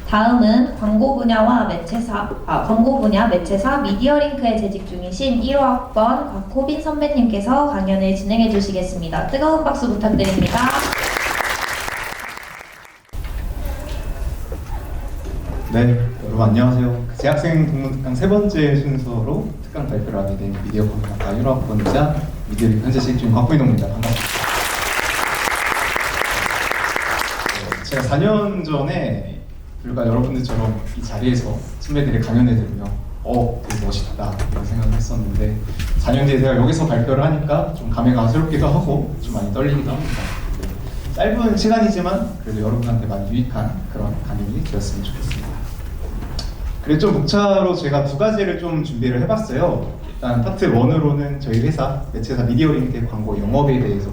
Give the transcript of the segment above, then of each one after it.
다음은 광고 분야 매체사 미디어링크에 재직 중이신 1호 학번 곽호빈 선배님께서 강연을 진행해 주시겠습니다. 뜨거운 박수 부탁드립니다. 네, 여러분 안녕하세요. 재학생 동문특강 세 번째 순서로 특강 발표를 하게 된 미디어 커뮤니카 1호 학번이자 미디어링크 현재 재직 중인 곽호빈입니다. 반갑습니다. 제가 4년 전에 불과 여러분들처럼 이 자리에서 선배들의 강연을 들으며 되게 멋있다 이런 생각을 했었는데 4년 뒤에 제가 여기서 발표를 하니까 좀 감회가스럽기도 하고 좀 많이 떨리기도 합니다. 네, 짧은 시간이지만 그래도 여러분한테 많이 유익한 그런 강연이 되었으면 좋겠습니다. 그리고 좀 목차로 제가 두 가지를 좀 준비를 해봤어요. 일단 파트 1으로는 저희 회사 매체사 미디어링크의 광고 영업에 대해서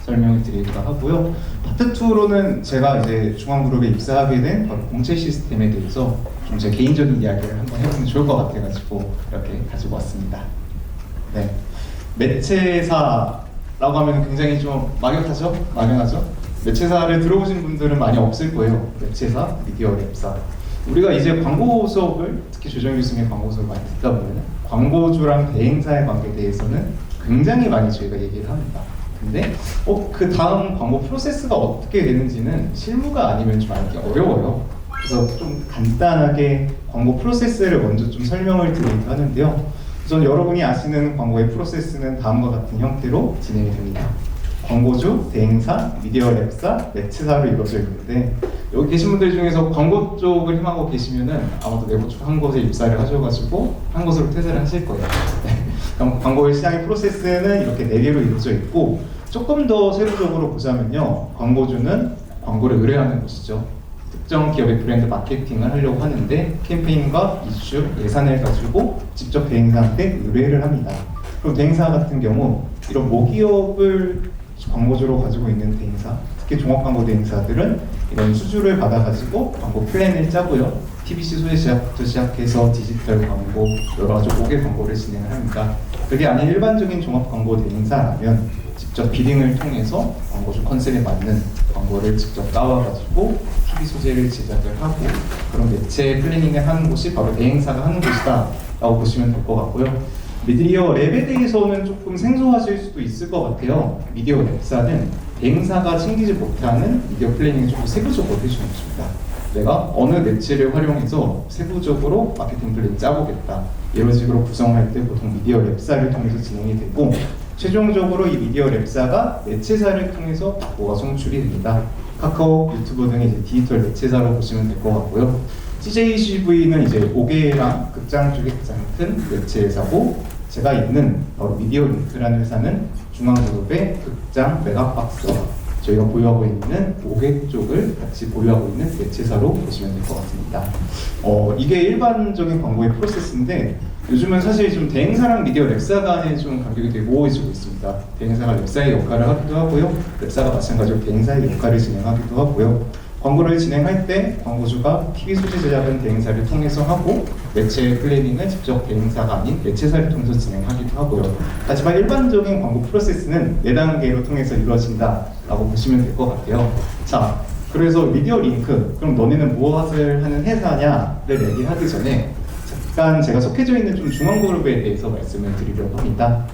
설명을 드리기도 하고요. 파트 2로는 제가 이제 중앙그룹에 입사하게 된 바로 공채 시스템에 대해서 좀 제 개인적인 이야기를 한번 해보면 좋을 것 같아가지고 이렇게 가지고 왔습니다. 네, 매체사라고 하면 굉장히 좀 막연하죠? 매체사를 들어보신 분들은 많이 없을 거예요. 매체사, 미디어 랩사. 우리가 이제 광고 수업을, 특히 조정 교수님의 광고 수업을 많이 듣다 보면 광고주랑 대행사의 관계에 대해서는 굉장히 많이 저희가 얘기를 합니다. 근데 그 다음 광고 프로세스가 어떻게 되는지는 실무가 아니면 좀 알기 어려워요. 그래서 좀 간단하게 광고 프로세스를 먼저 좀 설명을 드리기도 하는데요. 우선 여러분이 아시는 광고의 프로세스는 다음과 같은 형태로 진행이 됩니다. 광고주, 대행사, 미디어 랩사, 매체사로 이루어져 있는데 여기 계신 분들 중에서 광고 쪽을 힘하고 계시면은 아마도 내부 쪽 한 곳에 입사를 하셔가지고 한 곳으로 퇴사를 하실 거예요. 네. 그럼 광고의 시장의 프로세스는 이렇게 4개로 이루어져 있고 조금 더 세부적으로 보자면요. 광고주는 광고를 의뢰하는 곳이죠. 특정 기업의 브랜드 마케팅을 하려고 하는데 캠페인과 이슈, 예산을 가지고 직접 대행사한테 의뢰를 합니다. 그럼 대행사 같은 경우 이런 모기업을 광고주로 가지고 있는 대행사, 특히 종합광고 대행사들은 이런 수주를 받아가지고 광고 플랜을 짜고요. TBC 소재 제작부터 시작해서 디지털 광고, 여러 가지 5개 광고를 진행을 합니다. 그게 아닌 일반적인 종합광고 대행사라면 직접 비딩을 통해서 광고주 컨셉에 맞는 광고를 직접 따와가지고 TV 소재를 제작을 하고 그런 매체 플래닝을 하는 곳이 바로 대행사가 하는 곳이다 라고 보시면 될 것 같고요. 미디어 랩에 대해서는 조금 생소하실 수도 있을 것 같아요. 미디어 랩사는 대행사가 챙기지 못하는 미디어 플래닝을 조금 세부적으로 해주는 것입니다. 내가 어느 매체를 활용해서 세부적으로 마케팅 플랜 짜보겠다 이런 식으로 구성할 때 보통 미디어 랩사를 통해서 진행이 되고 최종적으로 이 미디어 랩사가 매체사를 통해서 광고가 송출이 됩니다. 카카오, 유튜브 등의 이제 디지털 매체사로 보시면 될 것 같고요. CJCV는 이제 5개랑 극장 쪽에 가장 큰 매체사고 제가 있는 바로 미디어링크라는 회사는 중앙그룹의 극장, 메가박스와 저희가 보유하고 있는 5개 쪽을 같이 보유하고 있는 매체사로 보시면 될 것 같습니다. 이게 일반적인 광고의 프로세스인데 요즘은 사실 좀 대행사랑 미디어 랩사 간에 좀 간격이 되게 모호해지고 있습니다. 대행사가 랩사의 역할을 하기도 하고요. 랩사가 마찬가지로 대행사의 역할을 진행하기도 하고요. 광고를 진행할 때 광고주가 TV 소재 제작은 대행사를 통해서 하고 매체 플래닝은 직접 대행사가 아닌 매체사를 통해서 진행하기도 하고요. 하지만 일반적인 광고 프로세스는 4단계로 통해서 이루어진다라고 보시면 될 것 같아요. 자, 그래서 미디어 링크, 그럼 너네는 무엇을 하는 회사냐를 얘기하기 전에 잠깐 제가 속해져 있는 좀 중앙그룹에 대해서 말씀을 드리려고 합니다.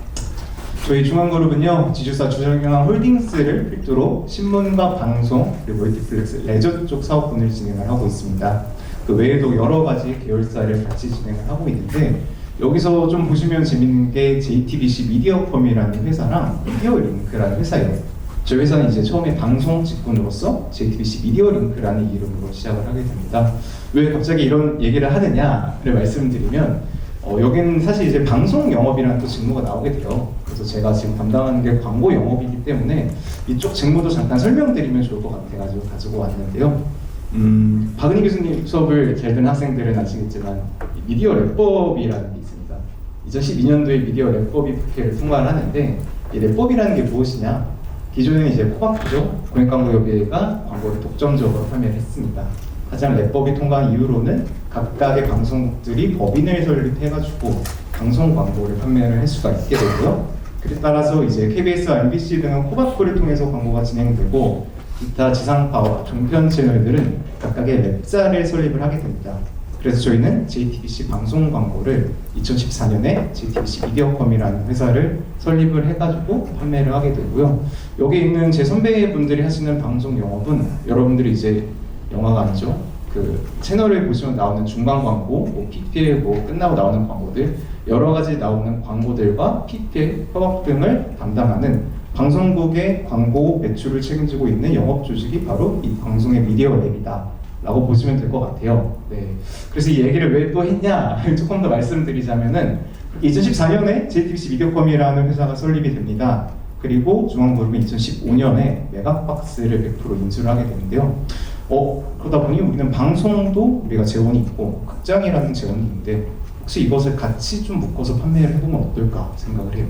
저희 중앙그룹은요, 지주사 주정경항 홀딩스를 필두로 신문과 방송, 그리고 멀티플렉스, 레저 쪽 사업분을 진행을 하고 있습니다. 그 외에도 여러 가지 계열사를 같이 진행을 하고 있는데 여기서 좀 보시면 재밌는 게 JTBC 미디어펌이라는 회사랑 미디어링크라는 회사예요. 저희 회사는 이제 처음에 방송 직군으로서 JTBC 미디어링크라는 이름으로 시작을 하게 됩니다. 왜 갑자기 이런 얘기를 하느냐를 말씀드리면 여기는 사실 이제 방송 영업이라는 또 직무가 나오게 돼요. 그래서 제가 지금 담당하는 게 광고 영업이기 때문에 이쪽 직무도 잠깐 설명드리면 좋을 것 같아가지고 가지고 왔는데요. 박은희 교수님 수업을 잘 듣는 학생들은 아시겠지만 미디어 랩법이라는 게 있습니다. 2012년도에 미디어 랩법이 국회를 통과를 하는데 이 랩법이라는 게 무엇이냐? 기존에는 이제 코바크죠. 공익광고협의회가 광고를 독점적으로 판매를 했습니다. 하지만 랩법이 통과한 이후로는 각각의 방송국들이 법인을 설립해가지고 방송 광고를 판매를 할 수가 있게 되고요. 그에 따라서 이제 KBS와 MBC 등은 코바코를 통해서 광고가 진행되고 기타 지상파와 종편 채널들은 각각의 웹사를 설립을 하게 됩니다. 그래서 저희는 JTBC 방송 광고를 2014년에 JTBC 미디어컴이라는 회사를 설립을 해가지고 판매를 하게 되고요. 여기 있는 제 선배분들이 하시는 방송 영업은 여러분들이 이제 영화가 아니죠. 그 채널을 보시면 나오는 중간 광고, 뭐 PPL 뭐 끝나고 나오는 광고들, 여러 가지 나오는 광고들과 PPL 협업 등을 담당하는 방송국의 광고 매출을 책임지고 있는 영업 조직이 바로 이 방송의 미디어랩이다. 라고 보시면 될 것 같아요. 네. 그래서 이 얘기를 왜 또 했냐 조금 더 말씀드리자면은 2014년에 JTBC 미디어컴이라는 회사가 설립이 됩니다. 그리고 중앙그룹은 2015년에 메가박스를 100% 인수를 하게 되는데요. 그러다 보니 우리는 방송도 우리가 재원이 있고 극장이라는 재원이 있는데 혹시 이것을 같이 좀 묶어서 판매를 해보면 어떨까 생각을 해요.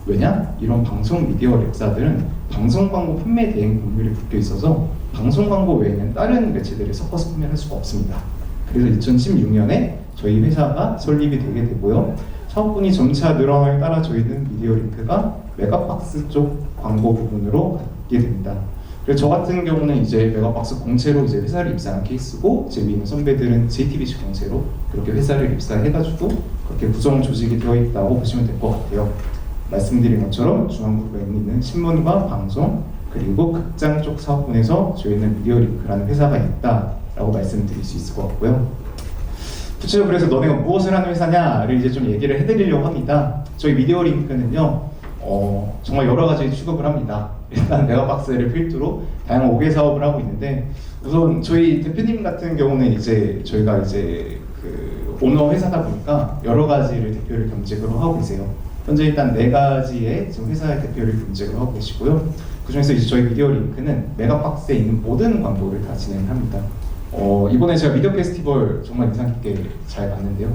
왜냐? 이런 방송 미디어 랩사들은 방송 광고 판매 대행 법률이 묶여 있어서 방송 광고 외에는 다른 매체들을 섞어서 판매를 할 수가 없습니다. 그래서 2016년에 저희 회사가 설립이 되게 되고요. 사업분이 점차 늘어나에 따라 저희는 미디어 링크가 메가박스 쪽 광고 부분으로 갖게 됩니다. 그래서 저 같은 경우는 이제 메가박스 공채로 이제 회사를 입사한 케이스고 제 위에 있는 선배들은 JTBC 공채로 그렇게 회사를 입사해가지고 그렇게 구성 조직이 되어 있다고 보시면 될 것 같아요. 말씀드린 것처럼 중앙그룹에 있는 신문과 방송 그리고 극장 쪽 사업분에서 저희는 미디어링크라는 회사가 있다라고 말씀드릴 수 있을 것 같고요. 구체적으로 그래서 너네가 무엇을 하는 회사냐를 이제 좀 얘기를 해드리려고 합니다. 저희 미디어링크는요 정말 여러 가지 취급을 합니다. 일단 메가박스를 필두로 다양한 5개 사업을 하고 있는데 우선 저희 대표님 같은 경우는 이제 저희가 이제 그 오너 회사다 보니까 여러 가지를 대표를 겸직으로 하고 계세요. 현재 일단 4가지의 지금 회사의 대표를 겸직을 하고 계시고요. 그 중에서 이제 저희 미디어 링크는 메가박스에 있는 모든 광고를 다 진행합니다. 이번에 제가 미디어 페스티벌 정말 인상 깊게 잘 봤는데요.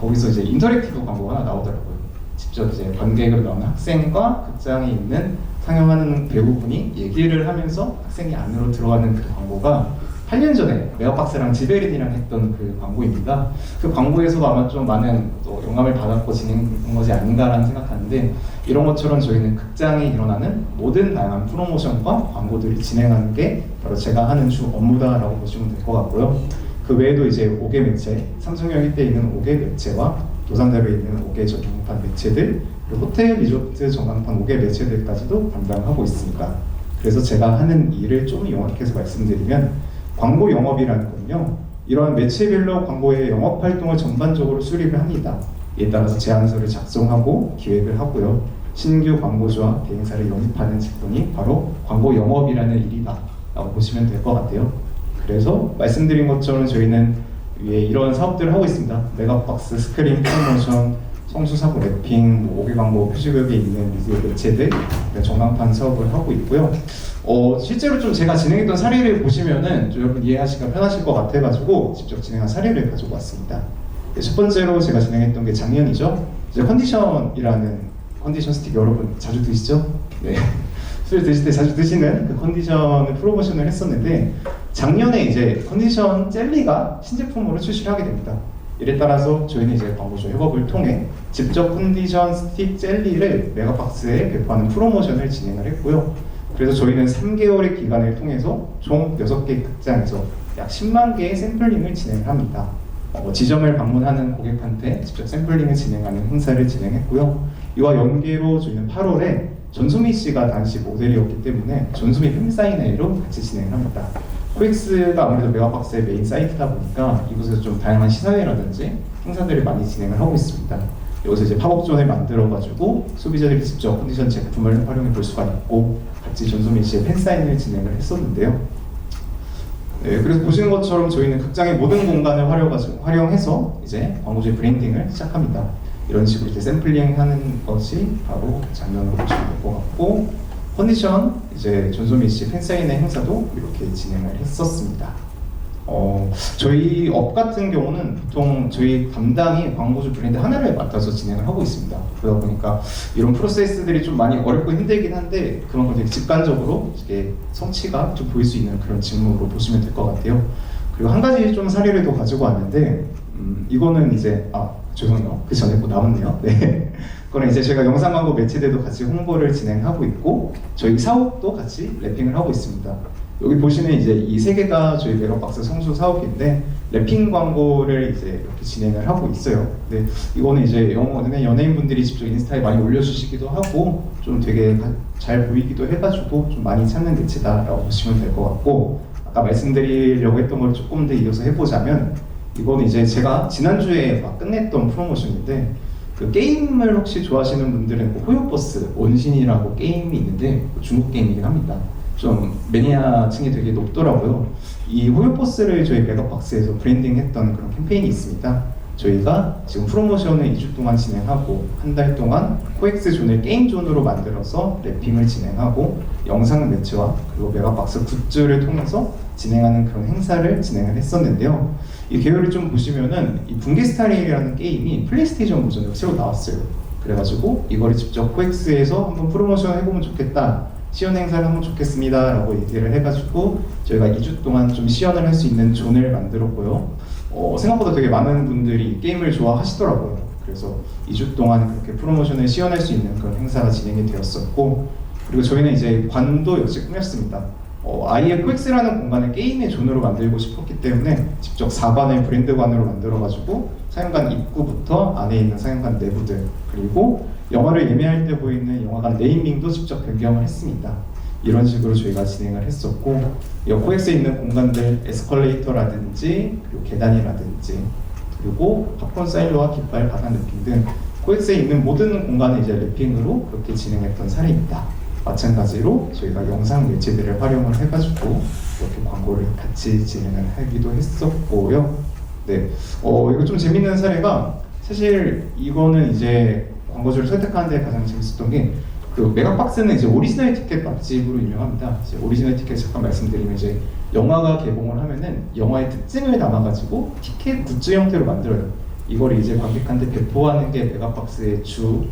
거기서 이제 인터랙티브 광고가 하나 나오더라고요. 직접 이제 관객으로 나오는 학생과 극장에 있는 상영하는 배우분이 얘기를 하면서 학생이 안으로 들어가는 그 광고가 8년 전에 메가박스랑 지베린이랑 했던 그 광고입니다. 그 광고에서도 아마 좀 많은 또 영감을 받았고 진행된 것이 아닌가라는 생각하는데 이런 것처럼 저희는 극장에 일어나는 모든 다양한 프로모션과 광고들을 진행하는 게 바로 제가 하는 주 업무다라고 보시면 될 것 같고요. 그 외에도 이제 5개 매체, 삼성역 일대에 있는 5개 매체와 도산대로에 있는 5개 전광판 매체들 그리고 호텔 리조트 전광판 5개 매체들까지도 담당하고 있습니다. 그래서 제가 하는 일을 좀 요약해서 말씀드리면 광고 영업이라는 건요 이러한 매체별로 광고의 영업 활동을 전반적으로 수립을 합니다. 이에 따라서 제안서를 작성하고 기획을 하고요. 신규 광고주와 대행사를 영입하는 직분이 바로 광고 영업이라는 일이다 라고 보시면 될 것 같아요. 그래서 말씀드린 것처럼 저희는 위에 이런 사업들을 하고 있습니다. 메가박스, 스크린 프로모션, 성수사고 랩핑, 5개 광고 표시구역에 있는 미디어 매체들 전광판 사업을 하고 있고요. 실제로 좀 제가 진행했던 사례를 보시면은 좀 여러분 이해하시기가 편하실 것 같아가지고 직접 진행한 사례를 가지고 왔습니다. 첫 번째로 제가 진행했던 게 작년이죠. 이제 컨디션이라는 컨디션 스틱 여러분 자주 드시죠? 네. 술 드실 때 자주 드시는 그 컨디션을 프로모션을 했었는데 작년에 이제 컨디션 젤리가 신제품으로 출시를 하게 됩니다. 이에 따라서 저희는 이제 광고주 협업을 통해 직접 컨디션 스틱 젤리를 메가박스에 배포하는 프로모션을 진행을 했고요. 그래서 저희는 3개월의 기간을 통해서 총 6개 극장에서 약 10만 개의 샘플링을 진행을 합니다. 지점을 방문하는 고객한테 직접 샘플링을 진행하는 행사를 진행했고요. 이와 연계로 저희는 8월에 전소미 씨가 당시 모델이었기 때문에 전소미 팬사인회로 같이 진행을 합니다. 코엑스가 아무래도 메가박스의 메인 사이트다 보니까 이곳에서 좀 다양한 시사회라든지 행사들을 많이 진행을 하고 있습니다. 여기서 이제 팝업존을 만들어가지고 소비자들이 직접 컨디션 제품을 활용해 볼 수가 있고 같이 전소민 씨의 팬사인을 진행을 했었는데요. 네, 그래서 보시는 것처럼 저희는 극장의 모든 공간을 활용해서 이제 광고주의 브랜딩을 시작합니다. 이런 식으로 이제 샘플링하는 것이 바로 작년으로 보시면 될 것 같고 컨디션 이제 전소민 씨 팬사인회 행사도 이렇게 진행을 했었습니다. 저희 업 같은 경우는 보통 저희 담당이 광고주 브랜드 하나를 맡아서 진행을 하고 있습니다. 그러다 보니까 이런 프로세스들이 좀 많이 어렵고 힘들긴 한데 그만큼 되게 직관적으로 이게 성취가 좀 보일 수 있는 그런 직무로 보시면 될 것 같아요. 그리고 한 가지 좀 사례를 더 가지고 왔는데 이거는 이제 죄송해요. 그 전에 뭐 나왔네요. 네. 그거는 이제 저희가 영상 광고 매체들도 같이 홍보를 진행하고 있고 저희 사옥도 같이 랩핑을 하고 있습니다. 여기 보시면 이제 이 세 개가 저희 메가박스 성수 사업인데 랩핑 광고를 이제 이렇게 진행을 하고 있어요. 근데 이거는 이제 연예인분들이 직접 인스타에 많이 올려주시기도 하고 좀 되게 잘 보이기도 해가지고 좀 많이 찾는 매체다라고 보시면 될 것 같고, 아까 말씀드리려고 했던 걸 조금 더 이어서 해보자면 이거는 이제 제가 지난주에 막 끝냈던 프로모션인데, 그 게임을 혹시 좋아하시는 분들은 호요버스 온신이라고 게임이 있는데 중국 게임이긴 합니다. 좀 매니아층이 되게 높더라고요. 이 호요버스를 저희 메가박스에서 브랜딩했던 그런 캠페인이 있습니다. 저희가 지금 프로모션을 2주 동안 진행하고 한 달 동안 코엑스 존을 게임 존으로 만들어서 랩핑을 진행하고 영상 매체와 그리고 메가박스 굿즈를 통해서 진행하는 그런 행사를 진행을 했었는데요. 이 개요를 좀 보시면은 이 붕괴스타일이라는 게임이 플레이스테이션 버전으로 새로 나왔어요. 그래가지고 이거를 직접 코엑스에서 한번 프로모션 해보면 좋겠다, 시연 행사를 하면 좋겠습니다 라고 얘기를 해가지고 저희가 2주 동안 좀 시연을 할 수 있는 존을 만들었고요. 생각보다 되게 많은 분들이 게임을 좋아하시더라고요. 그래서 2주 동안 그렇게 프로모션을 시연할 수 있는 그런 행사가 진행이 되었었고, 그리고 저희는 이제 관도 역시 꾸몄습니다. 아예 코엑스라는 공간을 게임의 존으로 만들고 싶었기 때문에 직접 4관을 브랜드관으로 만들어가지고 사용관 입구부터 안에 있는 사용관 내부들, 그리고 영화를 예매할 때 보이는 영화관 네이밍도 직접 변경을 했습니다. 이런 식으로 저희가 진행을 했었고, 코엑스에 있는 공간들 에스컬레이터라든지 그리고 계단이라든지 그리고 팝콘 사일로와 깃발 바닥 랩핑 등 코엑스에 있는 모든 공간을 이제 랩핑으로 그렇게 진행했던 사례입니다. 마찬가지로 저희가 영상 매체들을 활용을 해가지고 이렇게 광고를 같이 진행을 하기도 했었고요. 네, 이거 좀 재밌는 사례가, 사실 이거는 이제 광고주를 선택하는 데 가장 재밌었던 게, 그 메가박스는 이제 오리지널 티켓 맛집으로 유명합니다. 이제 오리지널 티켓 잠깐 말씀드리면, 이제 영화가 개봉을 하면은 영화의 특징을 담아가지고 티켓 굿즈 형태로 만들어요. 이걸 이제 관객한테 배포하는 게 메가박스의 주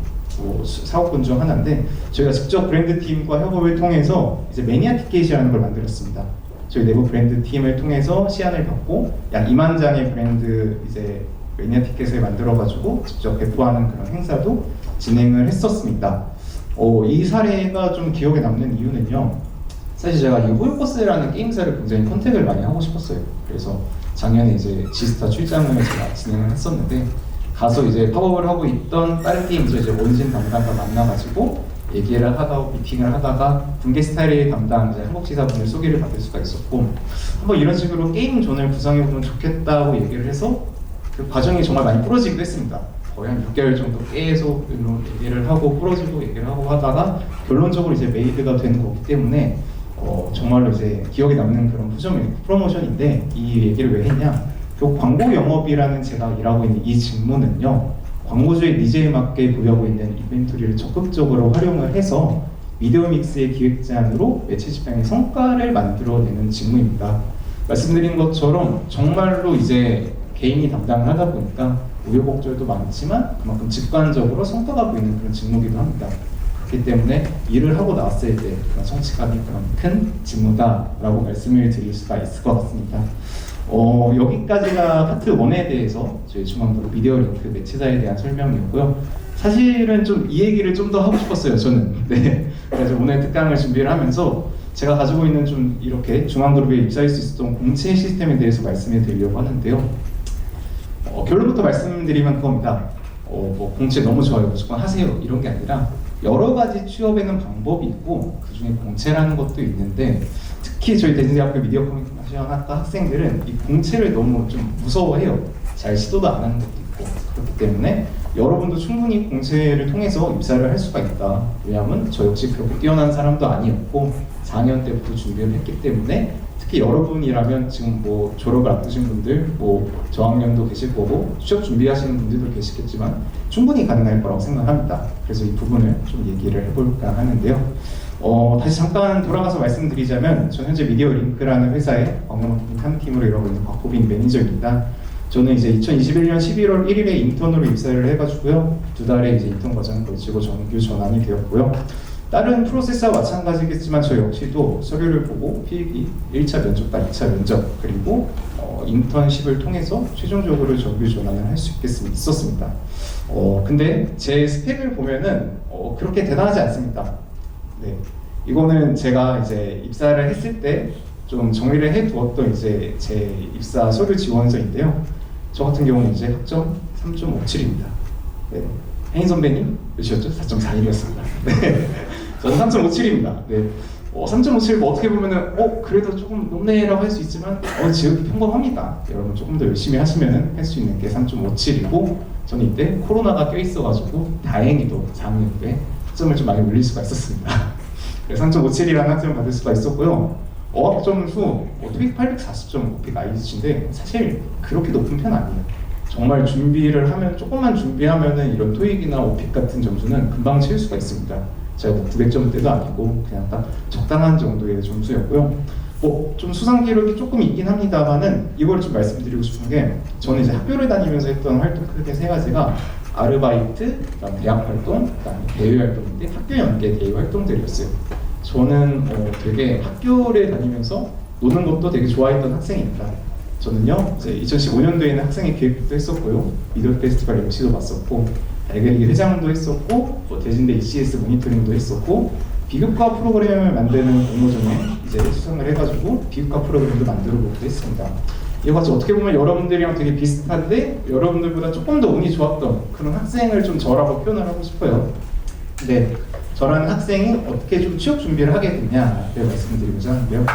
사업군 중 하나인데, 저희가 직접 브랜드 팀과 협업을 통해서 이제 매니아 티켓이라는 걸 만들었습니다. 저희 내부 브랜드 팀을 통해서 시안을 받고 약 2만 장의 브랜드 이제 매니아 티켓을 만들어가지고 직접 배포하는 그런 행사도 진행을 했었습니다. 이 사례가 좀 기억에 남는 이유는요, 사실 제가 이 호요버스라는 게임사를 굉장히 컨택을 많이 하고 싶었어요. 그래서 작년에 이제 지스타 출장을 제가 진행을 했었는데, 가서 이제 팝업을 하고 있던 다른 게임즈 이제 원신 담당과 만나가지고 얘기를 하다가 미팅을 하다가 붕괴스타일 담당 이제 한국지사분을 소개를 받을 수가 있었고, 한번 이런 식으로 게임 존을 구성해보면 좋겠다고 얘기를 해서 그 과정이 정말 많이 부러지기도 했습니다. 거의 한 6개월 정도 계속 얘기를 하고 부러지고 얘기를 하고 하다가 결론적으로 이제 메이드가 된 거기 때문에 정말로 이제 기억에 남는 그런 프로모션인데, 이 얘기를 왜 했냐, 그 광고 영업이라는 제가 일하고 있는 이 직무는요, 광고주의 니즈에 맞게 보유하고 있는 이벤토리를 적극적으로 활용을 해서 미디어 믹스의 기획자으로 매체 집행의 성과를 만들어내는 직무입니다. 말씀드린 것처럼 정말로 이제 개인이 담당을 하다 보니까 우여곡절도 많지만 그만큼 직관적으로 성과가 보이는 그런 직무이기도 합니다. 그렇기 때문에 일을 하고 나왔을 때 그런 성취감이 그런 큰 직무다라고 말씀을 드릴 수가 있을 것 같습니다. 여기까지가 파트 1에 대해서 저희 중앙그룹 미디어 링크 매체사에 대한 설명이었고요. 사실은 좀 이 얘기를 좀 더 하고 싶었어요, 저는. 네. 그래서 오늘 특강을 준비를 하면서 제가 가지고 있는 좀 이렇게 중앙그룹에 입사할 수 있었던 공채 시스템에 대해서 말씀을 드리려고 하는데요. 결론부터 말씀드리면 그겁니다. 뭐 공채 너무 좋아요, 무조건 하세요, 이런 게 아니라 여러 가지 취업에는 방법이 있고 그 중에 공채라는 것도 있는데, 특히 저희 대전대학교 미디어 커뮤니케이션 학과 학생들은 이 공채를 너무 좀 무서워해요. 잘 시도도 안 하는 것도 있고. 그렇기 때문에 여러분도 충분히 공채를 통해서 입사를 할 수가 있다. 왜냐하면 저 역시 그렇게 뛰어난 사람도 아니었고 4년 때부터 준비를 했기 때문에, 특히 여러분이라면 지금 뭐 졸업을 앞두신 분들, 뭐 저학년도 계실 거고 취업 준비하시는 분들도 계시겠지만 충분히 가능할 거라고 생각합니다. 그래서 이 부분을 좀 얘기를 해볼까 하는데요. 다시 잠깐 돌아가서 말씀드리자면, 저는 현재 미디어 링크라는 회사의 광고 마케팅 탐팀으로 일하고 있는 곽호빈 매니저입니다. 저는 이제 2021년 11월 1일에 인턴으로 입사를 해가지고요, 2달의 이제 인턴 과정을 거치고 정규 전환이 되었고요. 다른 프로세스와 마찬가지겠지만 저 역시도 서류를 보고 필기, 1차 면접과 2차 면접, 그리고 인턴십을 통해서 최종적으로 정규 전환을 할 수 있었습니다. 근데 제 스펙을 보면은 그렇게 대단하지 않습니다. 네, 이거는 제가 이제 입사를 했을 때 좀 정리를 해두었던 이제 제 입사 서류 지원서인데요. 저 같은 경우는 이제 학점 3.57입니다. 네. 혜인 선배님 몇이었죠? 4.41이었습니다. 네. 저는 3.57입니다. 네. 3.57 뭐 어떻게 보면은 그래도 조금 높네라고 할 수 있지만 지극히 평범합니다. 여러분 조금 더 열심히 하시면은 할 수 있는 게 3.57이고 저는 이때 코로나가 껴있어가지고 다행히도 4학년 때 학점을 좀 많이 올릴 수가 있었습니다. 그래서 3.57이라는 학점을 받을 수가 있었고요. 어학 점수 토익 840점, 토익 IELTS인데 사실 그렇게 높은 편 아니에요. 정말 준비를 하면 조금만 준비하면은 이런 토익이나 오픽 같은 점수는 금방 채울 수가 있습니다. 제가 뭐 900점대도 아니고 그냥 딱 적당한 정도의 점수였고요. 좀 수상 기록이 조금 있긴 합니다만은 이걸 좀 말씀드리고 싶은 게 저는 이제 학교를 다니면서 했던 활동 크게 세 가지가 아르바이트, 그다음 대학 활동, 그다음에 대외 활동인데 학교 연계 대외 활동들이었어요. 저는 되게 학교를 다니면서 노는 것도 되게 좋아했던 학생입니다. 저는요 이제 2015년도에는 학생회 기획도 했었고요, 미디어 페스티벌 MC도 봤었고, 달걀이기 회장도 했었고, 대진대 ECS 모니터링도 했었고, 비교과 프로그램을 만드는 공모전에 이제 수상을 해가지고 비교과 프로그램도 만들어 보기도 했습니다. 이거 같이 어떻게 보면 여러분들이랑 되게 비슷한데 여러분들보다 조금 더 운이 좋았던 그런 학생을 좀 저라고 표현을 하고 싶어요. 네, 저라는 학생이 어떻게 좀 취업 준비를 하게 됐냐를 말씀드리고자 하는데요.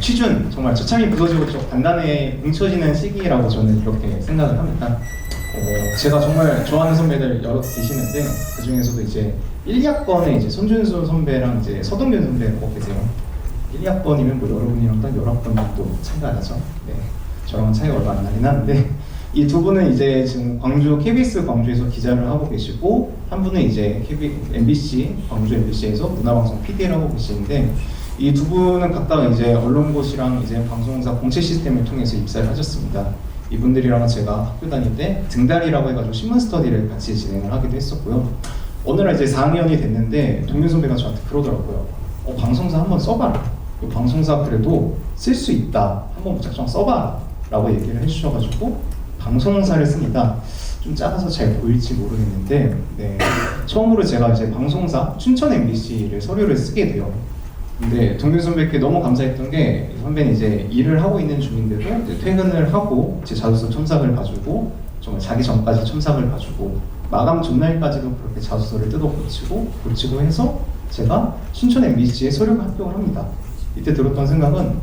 취준 정말 처참히 부서지고 단단히 뭉쳐지는 시기라고 저는 이렇게 생각을 합니다. 제가 정말 좋아하는 선배들 여러 계시는데 그 중에서도 이제 1학번에 이제 손준수 선배랑 이제 서동균 선배가 계세요. 1학번이면 뭐 여러분이랑 딱 11번 정도 차이가 나죠. 네, 저랑은 차이가 얼마 안 나긴 하는데 이 두 분은 이제 지금 광주 KBS 광주에서 기자를 하고 계시고 한 분은 이제 MBC 광주 MBC에서 문화방송 PD를 하고 계시는데 이 두 분은 각각 이제 언론고시랑 이제 방송사 공채 시스템을 통해서 입사를 하셨습니다. 이분들이랑은 제가 학교 다닐 때 등달이라고 해가지고 신문 스터디를 같이 진행을 하기도 했었고요. 어느 날 이제 4학년이 됐는데 동윤 선배가 저한테 그러더라고요. 방송사 한번 써봐라. 방송사 그래도 쓸 수 있다. 한번 무작정 써봐라. 라고 얘기를 해주셔가지고 방송사를 씁니다. 좀 작아서 잘 보일지 모르겠는데 네, 처음으로 제가 이제 방송사 춘천 MBC를 서류를 쓰게 돼요. 근데 동균 선배께 너무 감사했던 게 선배는 이제 일을 하고 있는 중인데도 이제 퇴근을 하고 제 자소서 첨삭을 봐주고 정말 자기 전까지 첨삭을 봐주고 마감 전날까지도 그렇게 자소서를 뜯어 고치고 해서 제가 춘천 MBC에 서류가 합격을 합니다. 이때 들었던 생각은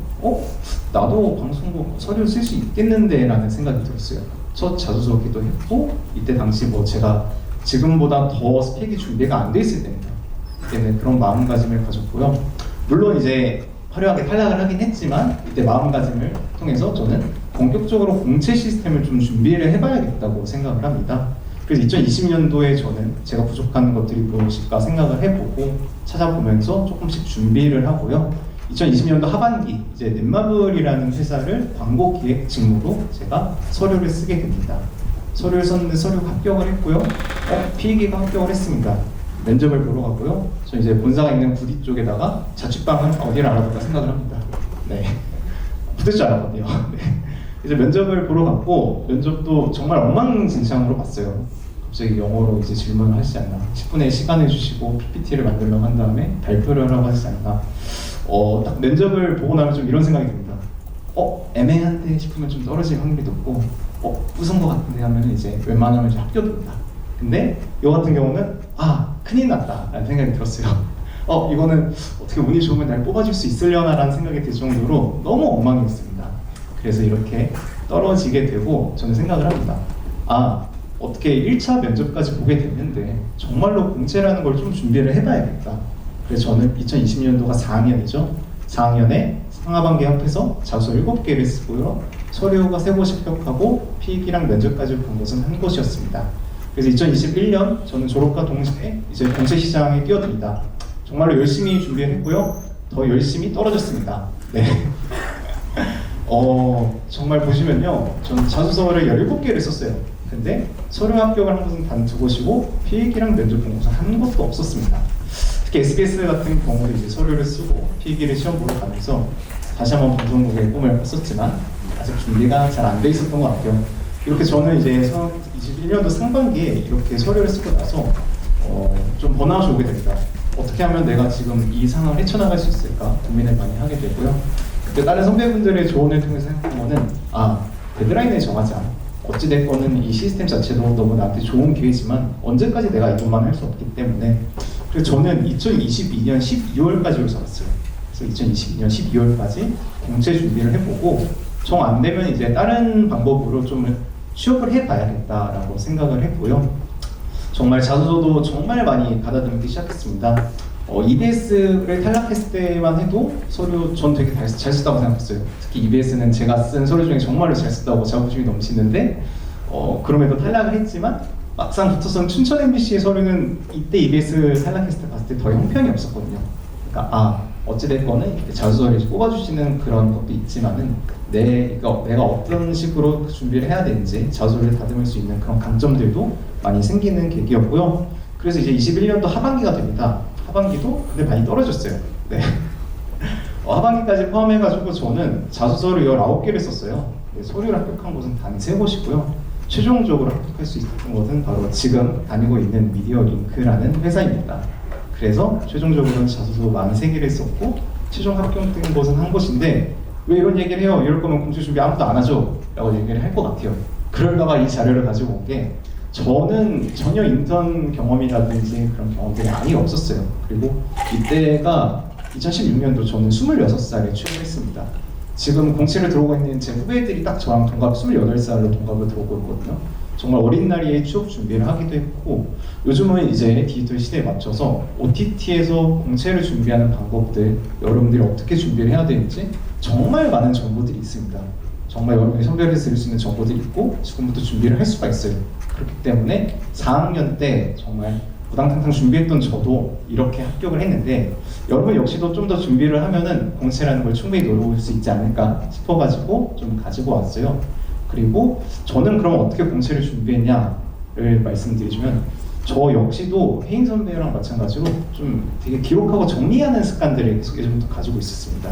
나도 방송국 서류 쓸 수 있겠는데 라는 생각이 들었어요. 첫 자소서기도 했고 이때 당시 뭐 제가 지금보다 더 스펙이 준비가 안 돼 있을 때입니다. 그때는 그런 마음가짐을 가졌고요. 물론 이제 화려하게 탈락을 하긴 했지만 이때 마음가짐을 통해서 저는 본격적으로 공채 시스템을 좀 준비를 해봐야겠다고 생각을 합니다. 그래서 2020년도에 저는 제가 부족한 것들이 무엇일까 생각을 해보고 찾아보면서 조금씩 준비를 하고요. 2020년도 하반기 이제 넷마블이라는 회사를 광고 기획 직무로 제가 서류를 쓰게 됩니다. 서류를 썼는데 서류 합격을 했고요. PE기가 합격을 했습니다. 면접을 보러 가고요. 저 이제 본사가 있는 구리 쪽에다가 자취방은 어디를 알아볼까 생각을 합니다. 네, 붙을 줄 알았거든요. 네. 이제 면접을 보러 갔고 면접도 정말 엉망진창으로 봤어요. 갑자기 영어로 이제 질문을 하시지 않나, 10분의 시간을 주시고 PPT를 만들려고 한 다음에 발표를 하라고 하시지 않나. 딱 면접을 보고 나면 좀 이런 생각이 듭니다. 애매한데 싶으면 좀 떨어질 확률이 높고 우선 것 같은데 하면 이제 웬만하면 이제 합격입니다. 근데 이 같은 경우는 큰일 났다 라는 생각이 들었어요. 이거는 어떻게 운이 좋으면 날 뽑아줄 수 있으려나 라는 생각이 들 정도로 너무 엉망이었습니다. 그래서 이렇게 떨어지게 되고 저는 생각을 합니다. 어떻게 1차 면접까지 보게 됐는데 정말로 공채라는 걸 좀 준비를 해봐야겠다. 그래서 저는 2020년도가 4학년이죠. 4학년에 상하반기 합해서 자소서 7개를 쓰고요. 서류가 3곳 합격하고 필기랑 면접까지 본 것은 한 곳이었습니다. 그래서 2021년 저는 졸업과 동시에 이제 공채 시장에 뛰어듭니다. 정말로 열심히 준비했고요. 더 열심히 떨어졌습니다. 네. 정말 보시면요. 저는 자소서를 17개를 썼어요. 근데 서류 합격을 한 곳은 단 2곳이고 필기랑 면접 본 곳은 한 곳도 없었습니다. 특히 SBS 같은 경우도 이제 서류를 쓰고 필기를 시험 보러 가면서 다시 한번 방송국의 꿈을 꿨었지만 아직 준비가 잘 안 돼 있었던 것 같아요. 이렇게 저는 이제 21년도 상반기에 이렇게 서류를 쓰고 나서 좀 번아웃이 오게 됩니다. 어떻게 하면 내가 지금 이 상황을 헤쳐나갈 수 있을까 고민을 많이 하게 되고요. 그때 다른 선배분들의 조언을 통해서 생각한 거는 데드라인을 정하자. 어찌됐거는 이 시스템 자체도 너무 나한테 좋은 기회지만 언제까지 내가 이것만 할 수 없기 때문에 그래서 저는 2022년 12월까지로 잡았어요. 그래서 2022년 12월까지 공채 준비를 해보고 정 안 되면 이제 다른 방법으로 좀 취업을 해봐야겠다라고 생각을 했고요. 정말 자소서도 정말 많이 받아들이기 시작했습니다. EBS를 탈락했을 때만 해도 서류 전 되게 잘 썼다고 생각했어요. 특히 EBS는 제가 쓴 서류 중에 정말로 잘 썼다고 자부심이 넘치는데 그럼에도 탈락을 했지만 막상 붙어선 춘천 MBC의 서류는 이때 EBS 탈락했을 때 봤을 때 더 형편이 없었거든요. 그러니까 어찌됐거는 자소서를 뽑아주시는 그런 것도 있지만은 내가 어떤 식으로 준비를 해야 되는지 자소서를 다듬을 수 있는 그런 강점들도 많이 생기는 계기였고요. 그래서 이제 21년도 하반기가 됩니다. 하반기도 근데 많이 떨어졌어요. 네. 하반기까지 포함해가지고 저는 자소서를 19개를 썼어요. 서류를 합격한 곳은 단 3곳이고요. 최종적으로 합격할 수 있었던 곳은 바로 지금 다니고 있는 미디어링크라는 회사입니다. 그래서 최종적으로는 자소서 43개를 썼고 최종 합격된 곳은 한 곳인데 왜 이런 얘기를 해요? 이럴 거면 공채 준비 아무도 안 하죠? 라고 얘기를 할 것 같아요. 그럴까봐 이 자료를 가지고 온 게 저는 전혀 인턴 경험이라든지 그런 경험들이 아예 없었어요. 그리고 이때가 2016년도 저는 26살에 취업을 했습니다. 지금 공채를 들어오고 있는 제 후배들이 딱 저랑 동갑 28살로 동갑으로 들어오고 있거든요. 정말 어린 나이에 취업 준비를 하기도 했고 요즘은 이제 디지털 시대에 맞춰서 OTT에서 공채를 준비하는 방법들 여러분들이 어떻게 준비를 해야 되는지 정말 많은 정보들이 있습니다. 정말 여러분이 선별해서 들을 수 있는 정보들이 있고 지금부터 준비를 할 수가 있어요. 그렇기 때문에 4학년 때 정말 부당탕탕 준비했던 저도 이렇게 합격을 했는데 여러분 역시도 좀 더 준비를 하면은 공채라는 걸 충분히 노려볼 수 있지 않을까 싶어가지고 좀 가지고 왔어요. 그리고 저는 그럼 어떻게 공채를 준비했냐를 말씀드리자면 저 역시도 혜인 선배랑 마찬가지로 좀 되게 기록하고 정리하는 습관들을 예전부터 가지고 있었습니다.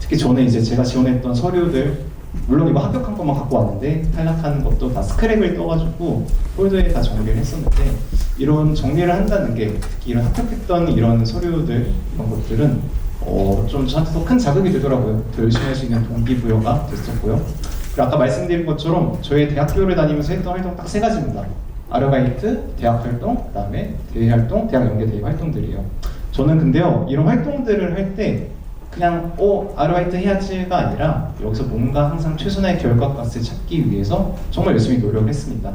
특히 저는 이제 제가 지원했던 서류들 물론 이거 합격한 것만 갖고 왔는데 탈락한 것도 다 스크랩을 떠가지고 폴더에 다 정리를 했었는데 이런 정리를 한다는 게 특히 이런 합격했던 이런 서류들 이런 것들은 좀 저한테 더 큰 자극이 되더라고요. 더 열심히 할 수 있는 동기부여가 됐었고요. 그리고 아까 말씀드린 것처럼 저희 대학교를 다니면서 했던 활동 딱 3가지입니다. 아르바이트, 대학 활동, 그 다음에 대외 활동, 대학 연계 대외 활동들이에요. 저는 근데요 이런 활동들을 할 때 그냥 아르바이트 해야지가 아니라 여기서 뭔가 항상 최선의 결과값을 찾기 위해서 정말 열심히 노력을 했습니다.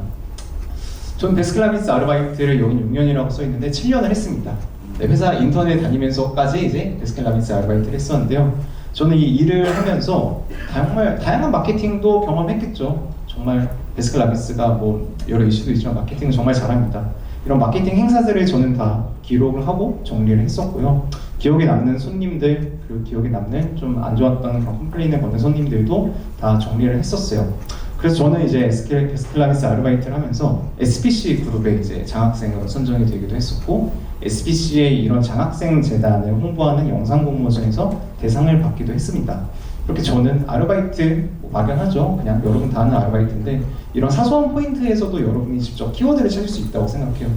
저는 베스킨라빈스 아르바이트를 여기 6년이라고 써있는데 7년을 했습니다. 네, 회사 인턴에 다니면서까지 이제 베스킨라빈스 아르바이트를 했었는데요. 저는 이 일을 하면서 정말 다양한 마케팅도 경험했겠죠. 정말 베스킨라빈스가 뭐 여러 이슈도 있지만 마케팅은 정말 잘합니다. 이런 마케팅 행사들을 저는 다 기록을 하고 정리를 했었고요. 기억에 남는 손님들 그리고 기억에 남는 좀 안 좋았던 그런 컴플레인을 거는 손님들도 다 정리를 했었어요. 그래서 저는 이제 베스킨라빈스 아르바이트를 하면서 SPC 그룹에 이제 장학생으로 선정이 되기도 했었고 SPC의 이런 장학생 재단을 홍보하는 영상 공모전에서 대상을 받기도 했습니다. 이렇게 저는 아르바이트 막연하죠. 그냥 여러분 다 아는 아르바이트인데 이런 사소한 포인트에서도 여러분이 직접 키워드를 찾을 수 있다고 생각해요.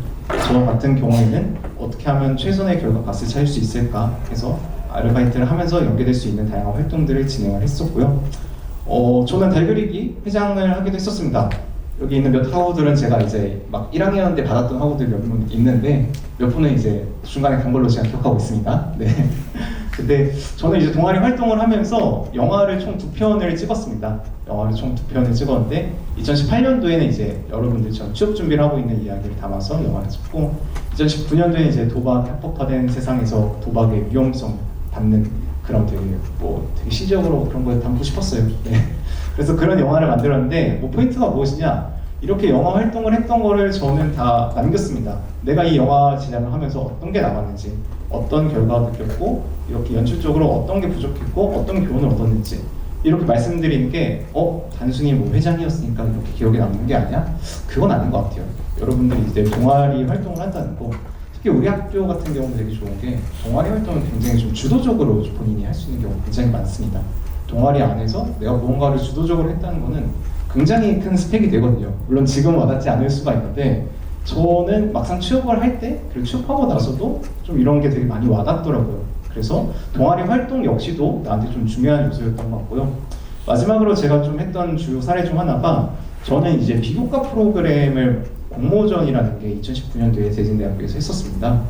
저 같은 경우에는 어떻게 하면 최선의 결과값을 찾을 수 있을까 해서 아르바이트를 하면서 연계될 수 있는 다양한 활동들을 진행을 했었고요. 저는 달 그리기 회장을 하기도 했었습니다. 여기 있는 몇 학우들은 제가 이제 막 1학년 때 받았던 학우들 몇 분 있는데 몇 분은 이제 중간에 간 걸로 제가 기억하고 있습니다. 네. 근데 저는 이제 동아리 활동을 하면서 영화를 총 2편을 찍었습니다. 영화를 총 2편을 찍었는데 2018년도에는 이제 여러분들처럼 취업 준비를 하고 있는 이야기를 담아서 영화를 찍고 2019년도에 이제 도박 합법화된 세상에서 도박의 위험성 받는 그런 되게 시적으로 그런 걸 담고 싶었어요. 네. 그래서 그런 영화를 만들었는데 포인트가 무엇이냐? 이렇게 영화 활동을 했던 거를 저는 다 남겼습니다. 내가 이 영화 제작을 하면서 어떤 게 남았는지, 어떤 결과가 느꼈고, 이렇게 연출적으로 어떤 게 부족했고, 어떤 교훈을 얻었는지 이렇게 말씀드리는 게 단순히 회장이었으니까 이렇게 기억에 남는 게 아니야? 그건 아닌 것 같아요. 여러분들이 이제 동아리 활동을 한다는 거 특히 우리 학교 같은 경우는 되게 좋은 게 동아리 활동은 굉장히 좀 주도적으로 본인이 할 수 있는 경우가 굉장히 많습니다. 동아리 안에서 내가 무언가를 주도적으로 했다는 거는 굉장히 큰 스펙이 되거든요. 물론 지금 와닿지 않을 수가 있는데 저는 막상 취업을 할 때, 그리고 취업하고 나서도 좀 이런 게 되게 많이 와닿더라고요. 그래서 동아리 활동 역시도 나한테 좀 중요한 요소였던 것 같고요. 마지막으로 제가 좀 했던 주요 사례 중 하나가, 저는 이제 비교과 프로그램을 공모전이라는 게 2019년도에 대진대학교에서 했었습니다.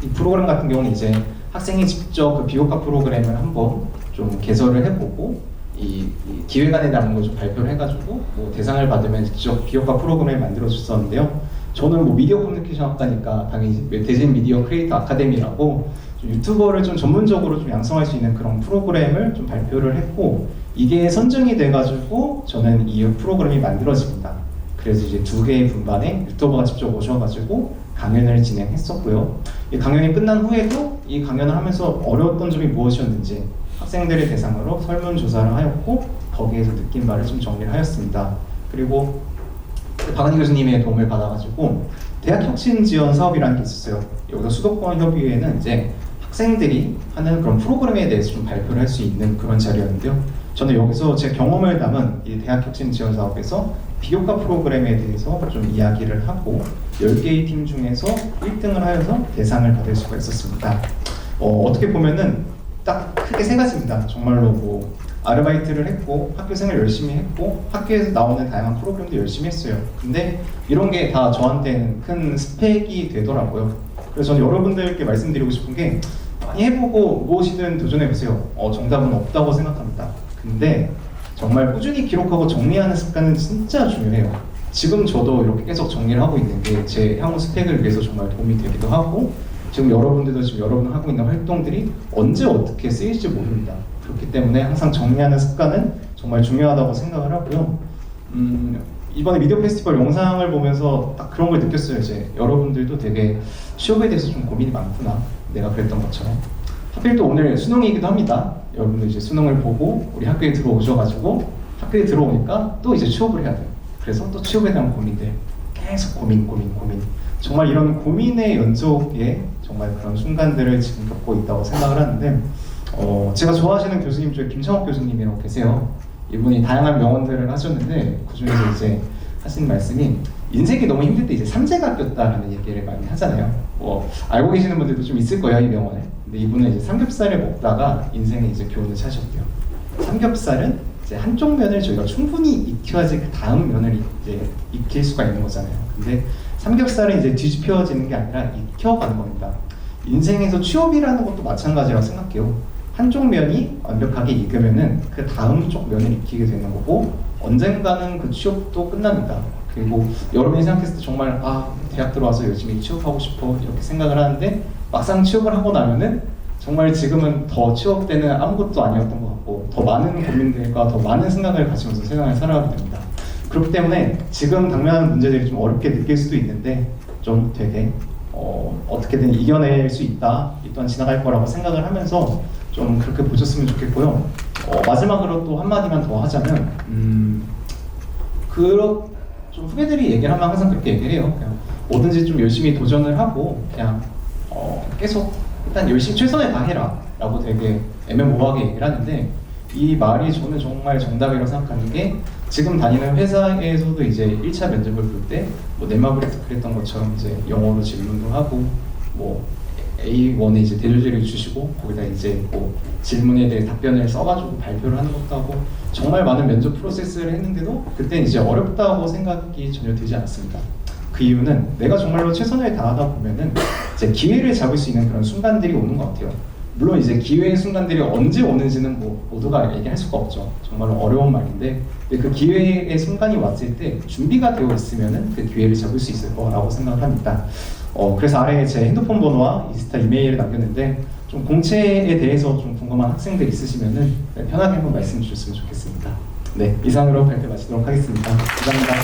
이 프로그램 같은 경우는 이제 학생이 직접 그 비교과 프로그램을 한번 좀 개설을 해보고 이 기획안에 남은 걸 좀 발표를 해가지고 뭐 대상을 받으면 직접 비교과 프로그램을 만들어줬었는데요. 저는 뭐 미디어 커뮤니케이션 학과니까 당연히 대진 미디어 크리에이터 아카데미라고 좀 유튜버를 좀 전문적으로 좀 양성할 수 있는 그런 프로그램을 좀 발표를 했고, 이게 선정이 돼가지고 저는 이 프로그램이 만들어집니다. 그래서 이제 2개의 분반에 유튜버가 직접 오셔가지고 강연을 진행했었고요. 이 강연이 끝난 후에도 이 강연을 하면서 어려웠던 점이 무엇이었는지 학생들을 대상으로 설문조사를 하였고, 거기에서 느낀 바를 좀 정리를 하였습니다. 그리고 박은희 교수님의 도움을 받아가지고 대학 혁신 지원 사업이라는 게 있었어요. 여기서 수도권 협의회는 이제 학생들이 하는 그런 프로그램에 대해서 좀 발표를 할 수 있는 그런 자리였는데요. 저는 여기서 제 경험을 담은 이 대학 혁신 지원 사업에서 비교과 프로그램에 대해서 좀 이야기를 하고 10개의 팀 중에서 1등을 하여서 대상을 받을 수가 있었습니다. 어떻게 보면은 딱 크게 3가지입니다. 정말로 뭐 아르바이트를 했고 학교 생활 열심히 했고 학교에서 나오는 다양한 프로그램도 열심히 했어요. 근데 이런 게 다 저한테는 큰 스펙이 되더라고요. 그래서 저는 여러분들께 말씀드리고 싶은 게, 많이 해보고 무엇이든 도전해보세요. 정답은 없다고 생각합니다. 근데 정말 꾸준히 기록하고 정리하는 습관은 진짜 중요해요. 지금 저도 이렇게 계속 정리를 하고 있는 게 제 향후 스펙을 위해서 정말 도움이 되기도 하고, 지금 여러분들도 지금 여러분 하고 있는 활동들이 언제 어떻게 쓰일지 모릅니다. 그렇기 때문에 항상 정리하는 습관은 정말 중요하다고 생각을 하고요. 이번에 미디어 페스티벌 영상을 보면서 딱 그런 걸 느꼈어요. 이제 여러분들도 되게 취업에 대해서 좀 고민이 많구나, 내가 그랬던 것처럼. 하필 또 오늘 수능이기도 합니다. 여러분들 이제 수능을 보고 우리 학교에 들어오셔가지고 학교에 들어오니까 또 이제 취업을 해야 돼요. 그래서 또 취업에 대한 고민들, 계속 고민. 정말 이런 고민의 연속에 정말 그런 순간들을 지금 겪고 있다고 생각을 하는데, 제가 좋아하시는 교수님 중에 김창욱 교수님이라고 계세요. 이분이 다양한 명언들을 하셨는데 그 중에서 이제 하시는 말씀이, 인생이 너무 힘들 때 이제 삼재가 꼈다라는 얘기를 많이 하잖아요. 알고 계시는 분들도 좀 있을 거예요, 이 명언을. 근데 이분은 이제 삼겹살을 먹다가 인생에 이제 교훈을 찾으셨대요. 삼겹살은 이제 한쪽 면을 저희가 충분히 익혀야지 그 다음 면을 이제 익힐 수가 있는 거잖아요. 근데 삼겹살은 이제 뒤집혀지는 게 아니라 익혀가는 겁니다. 인생에서 취업이라는 것도 마찬가지라고 생각해요. 한쪽 면이 완벽하게 익으면은 그 다음 쪽 면을 익히게 되는 거고, 언젠가는 그 취업도 끝납니다. 그리고 여러분이 생각했을 때 정말 대학 들어와서 열심히 취업하고 싶어 이렇게 생각을 하는데, 막상 취업을 하고 나면은 정말 지금은 더 취업 때는 아무것도 아니었던 것 같고, 더 많은 고민들과 더 많은 생각을 가지면서 세상을 살아가게 됩니다. 그렇기 때문에 지금 당면하는 문제들이 좀 어렵게 느낄 수도 있는데, 좀 되게 어떻게든 이겨낼 수 있다, 이 또한 지나갈 거라고 생각을 하면서 좀 그렇게 보셨으면 좋겠고요. 마지막으로 또 한마디만 더 하자면, 좀 후배들이 얘기를 하면 항상 그렇게 얘기를 해요. 그냥 뭐든지 좀 열심히 도전을 하고 그냥 계속 일단 열심히 최선을 다해라 라고 되게 애매모호하게 얘기를 하는데, 이 말이 저는 정말 정답이라고 생각하는 게, 지금 다니는 회사에서도 이제 1차 면접을 볼 때 뭐 넷마블에서 그랬던 것처럼 이제 영어로 질문도 하고, 뭐 A1에 이제 대조제를 주시고 거기다 이제 뭐 질문에 대해 답변을 써가지고 발표를 하는 것도 하고, 정말 많은 면접 프로세스를 했는데도 그때는 이제 어렵다고 생각이 전혀 들지 않았습니다. 그 이유는 내가 정말로 최선을 다하다 보면은 이제 기회를 잡을 수 있는 그런 순간들이 오는 것 같아요. 물론 이제 기회의 순간들이 언제 오는지는 뭐 모두가 얘기할 수가 없죠. 정말 어려운 말인데, 근데 그 기회의 순간이 왔을 때 준비가 되어 있으면은 그 기회를 잡을 수 있을 거라고 생각합니다. 그래서 아래에 제 핸드폰 번호와 인스타 이메일을 남겼는데, 좀 공채에 대해서 좀 궁금한 학생들 있으시면은 편하게 한번 말씀 주셨으면 좋겠습니다. 네, 이상으로 발표 마치도록 하겠습니다. 감사합니다.